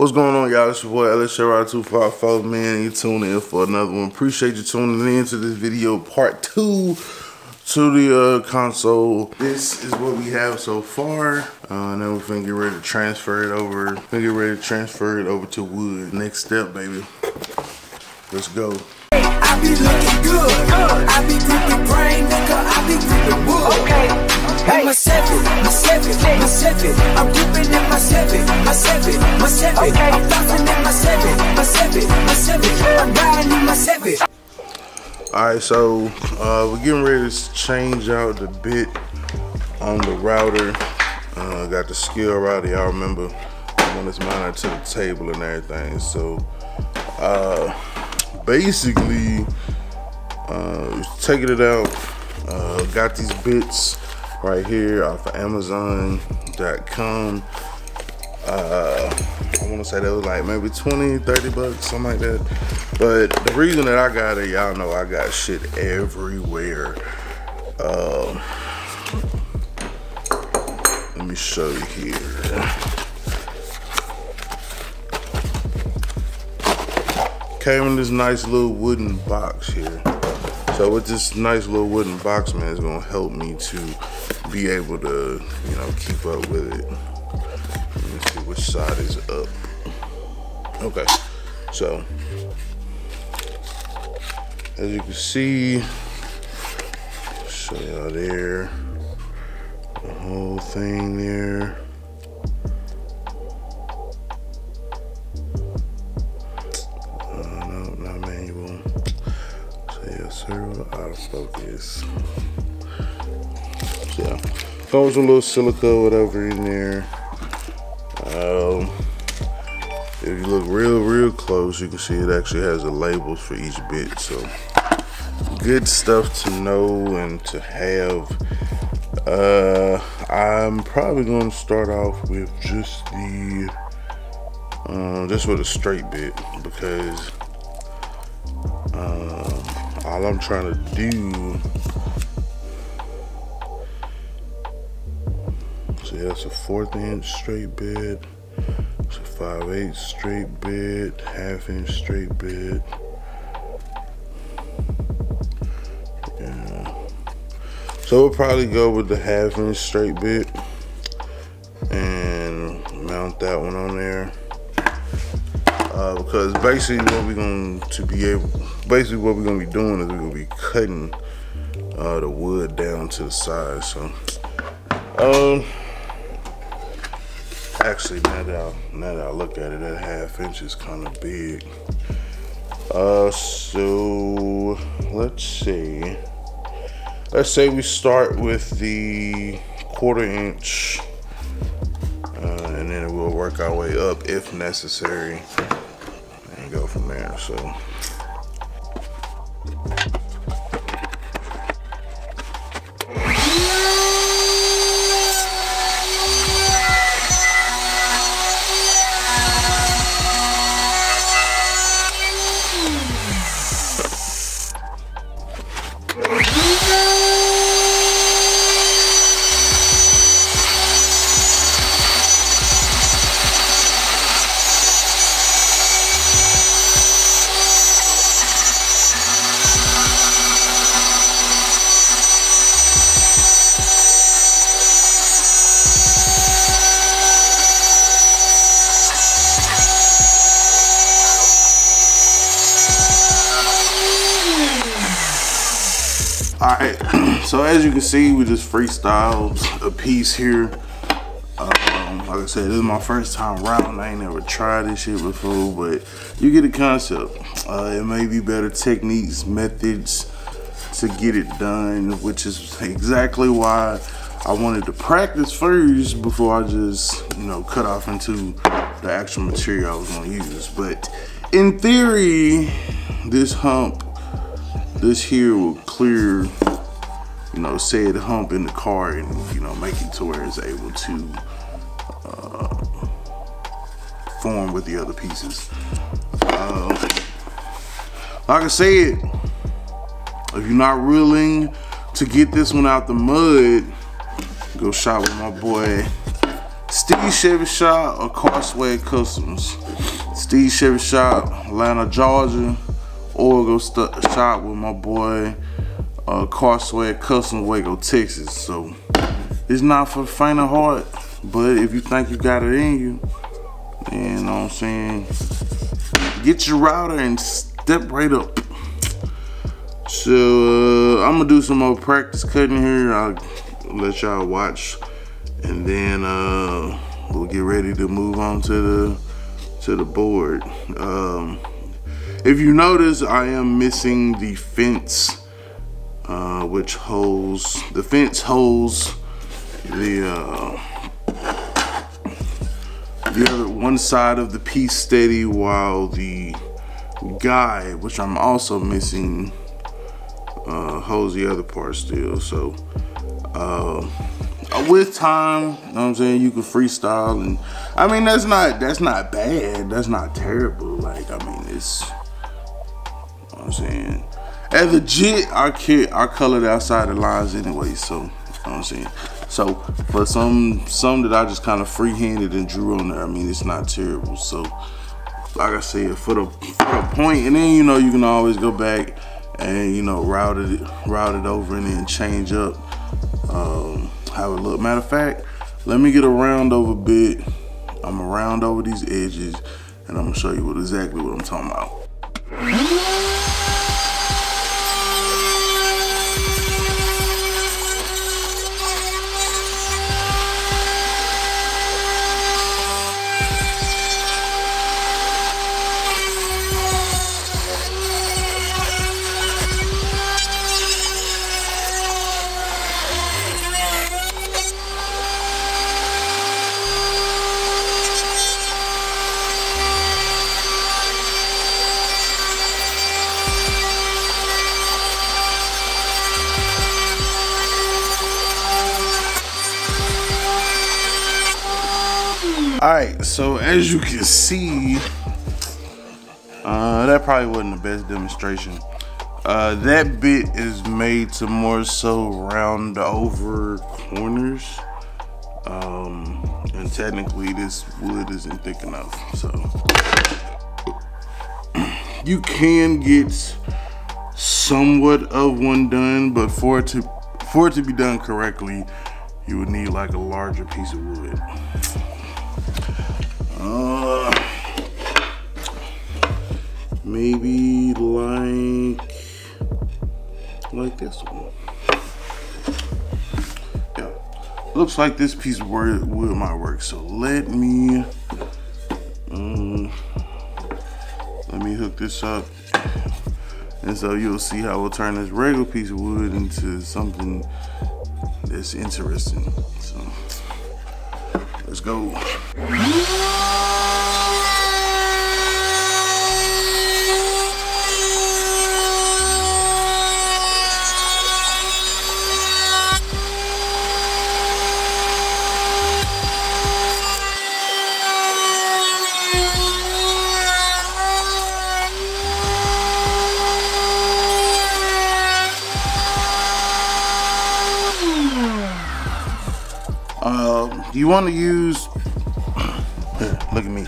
What's going on, y'all? It's your boy Chevy 254, man. You tuning in for another one. Appreciate you tuning in to this video, part 2 to the console. This is what we have so far. Now we're finna get ready to transfer it over. To wood. Next step, baby. Let's go. I be looking good. I be gripping brain, nigga. I be gripping wood. Okay. Hey. My Chevy. I'm gripping in my Chevy. Okay. I'm flossing in my Chevy. I'm riding in my Chevy. Alright, so we're getting ready to change out the bit on the router. Got the skill router, y'all remember when it's mounted to the table and everything. So basically taking it out, got these bits right here off of Amazon.com. I want to say that was like maybe 20, 30 bucks, something like that. But the reason that I got it, y'all know I got shit everywhere. Let me show you here. Came in this nice little wooden box here. So with this nice little wooden box, man, it's gonna help me to be able to, you know, keep up with it. Let me see which side is up. Okay, so as you can see, show y'all there, the whole thing there. No, not manual. So yeah, servo out of focus. So yeah, comes with a little silica, whatever in there. If you look real close, you can see it actually has the labels for each bit. So good stuff to know and to have. I'm probably going to start off with just the just with a straight bit, because all I'm trying to do. So that's a 1/4 inch straight bit. It's a 5/8 straight bit, 1/2 inch straight bit. Yeah. So we'll probably go with the 1/2 inch straight bit and mount that one on there. Because basically what we're going to be doing is we're going to be cutting the wood down to the side. So actually, now that I look at it, that 1/2 inch is kind of big. So let's say we start with the 1/4 inch, and then we'll work our way up if necessary, and go from there. So. Alright, so as you can see, we just freestyled a piece here. Like I said, this is my first time around. I ain't never tried this shit before, but you get the concept. It may be better techniques, methods to get it done, which is exactly why I wanted to practice first before I just, you know, cut off into the actual material I was gonna use. But in theory, this hump, this here will clear, you know, said hump in the car and, you know, make it to where it's able to form with the other pieces. Like I said, if you're not willing to get this one out the mud, go shop with my boy Steve Chevy Shop or Car Swag Customs. Steve Chevy Shop, Atlanta, Georgia, or go shop with my boy Car Swag Customs, Waco, Texas. So it's not for the faint of heart, but if you think you got it in you, then, you know what I'm saying, get your router and step right up. So I'm gonna do some more practice cutting here. I'll let y'all watch, and then we'll get ready to move on to the board. If you notice, I am missing the fence, which holds the other one side of the piece steady, while the guide, which I'm also missing, holds the other part still. So with time, you know what I'm saying, you can freestyle, and I mean that's not bad, that's not terrible. Like, I mean, it's, you know what I'm saying, as legit, I colored outside the lines anyway, so, you know what I'm saying. So for some that I just kind of freehanded and drew on there, I mean, it's not terrible. So like I said, for the point, and then, you know, you can always go back and, you know, route it over and then change up how it look. Matter of fact, let me get a round over bit. I'm gonna round over these edges, and I'm gonna show you exactly what I'm talking about. Alright, so as you can see, that probably wasn't the best demonstration. That bit is made to more so round over corners. And technically this wood isn't thick enough. So you can get somewhat of one done, but for it to be done correctly, you would need like a larger piece of wood. Maybe like this one. Yeah, looks like this piece of wood might work. So let me hook this up, and so you'll see how we'll turn this regular piece of wood into something that's interesting. So let's go. You want to use, look at me.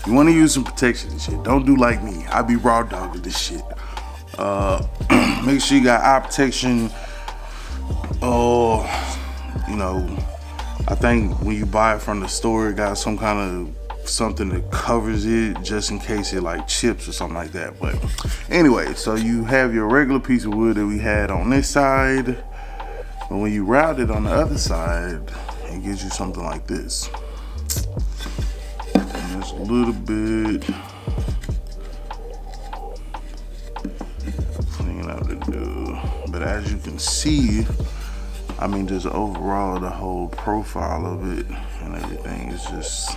You want to use some protection and shit. Don't do like me. I be raw dogging this shit. Make sure you got eye protection. You know, I think when you buy it from the store, it got some kind of something that covers it just in case it like chips or something like that. But anyway, so you have your regular piece of wood that we had on this side, but when you route it on the other side, it gives you something like this. And just a little bit clean up to do. But as you can see, I mean, just overall, the whole profile of it and everything is just,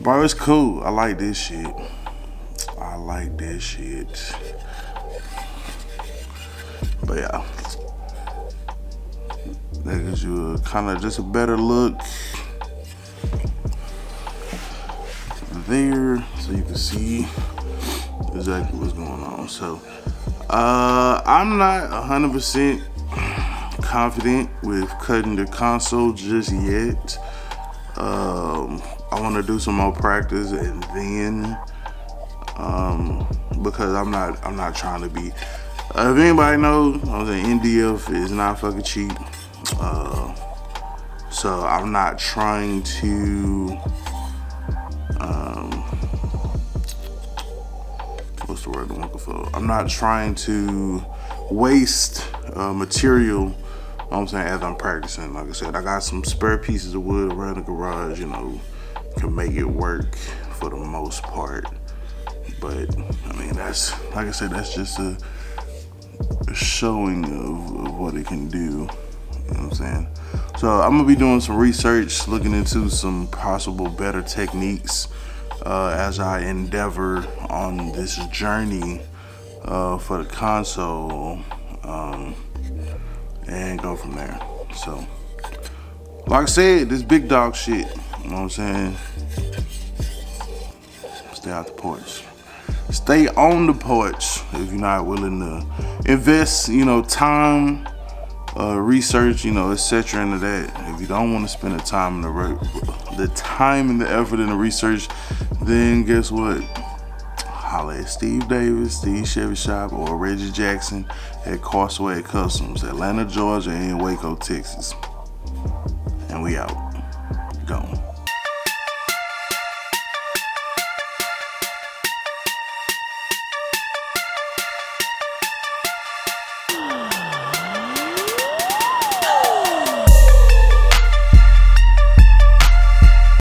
bro, it's cool. I like this shit. I like this shit. But yeah, that gives you a kind of just a better look there, so you can see exactly what's going on. So I'm not 100% confident with cutting the console just yet. I want to do some more practice, and then because I'm not trying to be. If anybody knows, I'm saying NDF is not fucking cheap. So I'm not trying to. What's the word I'm looking for? I'm not trying to waste material. You know what I'm saying, as I'm practicing. Like I said, I got some spare pieces of wood around the garage. You know, can make it work for the most part. But I mean, that's, like I said, that's just a showing of what it can do. You know what I'm saying? So I'm gonna be doing some research, looking into some possible better techniques as I endeavor on this journey for the console, and go from there. So, like I said, this big dog shit, you know what I'm saying? Stay out the porch. Stay on the porch if you're not willing to invest, you know, time, research, you know, etc. into that. If you don't want to spend the time and the time and the effort in the research, then guess what? Holla at Steve Davis, Steve Chevy Shop, or Reggie Jackson at Carsway Customs, Atlanta, Georgia, and Waco, Texas. And we out. Gone.